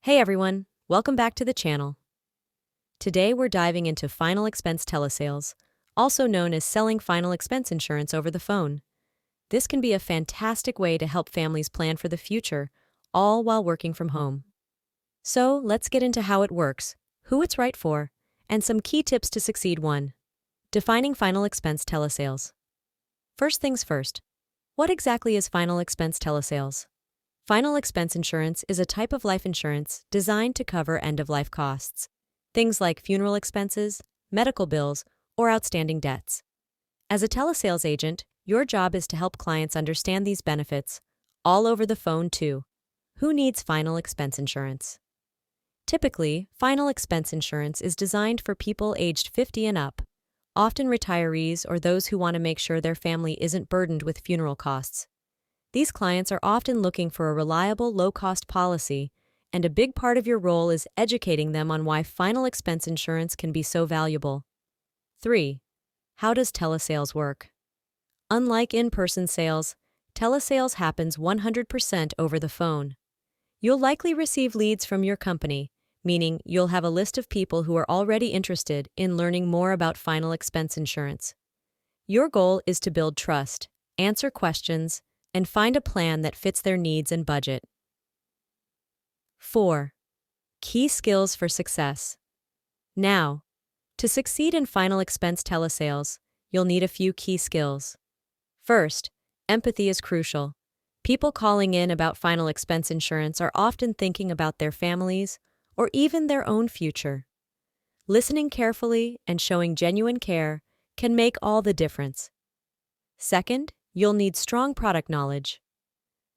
Hey everyone, welcome back to the channel. Today we're diving into final expense telesales, also known as selling final expense insurance over the phone. This can be a fantastic way to help families plan for the future, all while working from home. So let's get into how it works, who it's right for, and some key tips to succeed. 1. Defining final expense telesales. First things first, what exactly is final expense telesales? Final expense insurance is a type of life insurance designed to cover end-of-life costs, things like funeral expenses, medical bills, or outstanding debts. As a telesales agent, your job is to help clients understand these benefits, all over the phone too. Who needs final expense insurance? Typically, final expense insurance is designed for people aged 50 and up, often retirees or those who want to make sure their family isn't burdened with funeral costs. These clients are often looking for a reliable, low-cost policy, and a big part of your role is educating them on why final expense insurance can be so valuable. 3. How does telesales work? Unlike in-person sales, telesales happens 100% over the phone. You'll likely receive leads from your company, meaning you'll have a list of people who are already interested in learning more about final expense insurance. Your goal is to build trust, answer questions, and find a plan that fits their needs and budget. 4. Key skills for success. Now, to succeed in final expense telesales, you'll need a few key skills. First, empathy is crucial. People calling in about final expense insurance are often thinking about their families or even their own future. Listening carefully and showing genuine care can make all the difference. Second, you'll need strong product knowledge.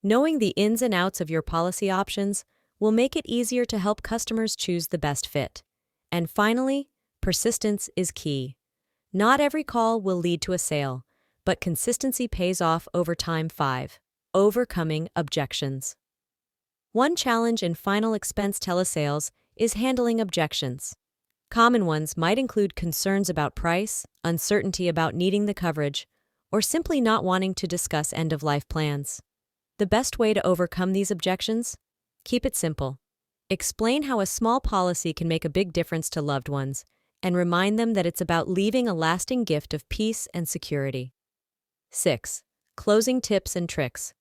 Knowing the ins and outs of your policy options will make it easier to help customers choose the best fit. And finally, persistence is key. Not every call will lead to a sale, but consistency pays off over time. 5. Overcoming objections. One challenge in final expense telesales is handling objections. Common ones might include concerns about price, uncertainty about needing the coverage, or simply not wanting to discuss end-of-life plans. The best way to overcome these objections? Keep it simple. Explain how a small policy can make a big difference to loved ones, and remind them that it's about leaving a lasting gift of peace and security. 6. Closing tips and tricks.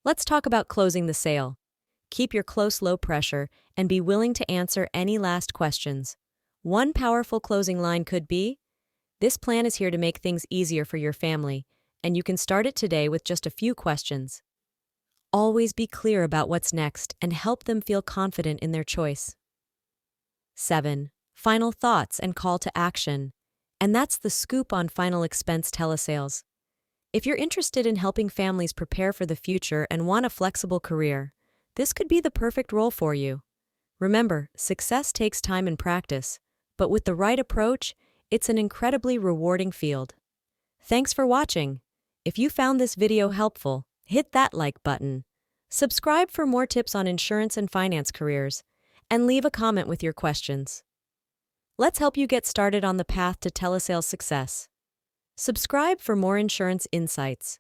Let's talk about closing the sale. Keep your close low pressure and be willing to answer any last questions. One powerful closing line could be, "This plan is here to make things easier for your family, and you can start it today with just a few questions." Always be clear about what's next and help them feel confident in their choice. 7. Final thoughts and call to action. And that's the scoop on final expense telesales. If you're interested in helping families prepare for the future and want a flexible career, this could be the perfect role for you. Remember, success takes time and practice, but with the right approach, it's an incredibly rewarding field. Thanks for watching. If you found this video helpful, hit that like button. Subscribe for more tips on insurance and finance careers, and leave a comment with your questions. Let's help you get started on the path to telesales success. Subscribe for more insurance insights.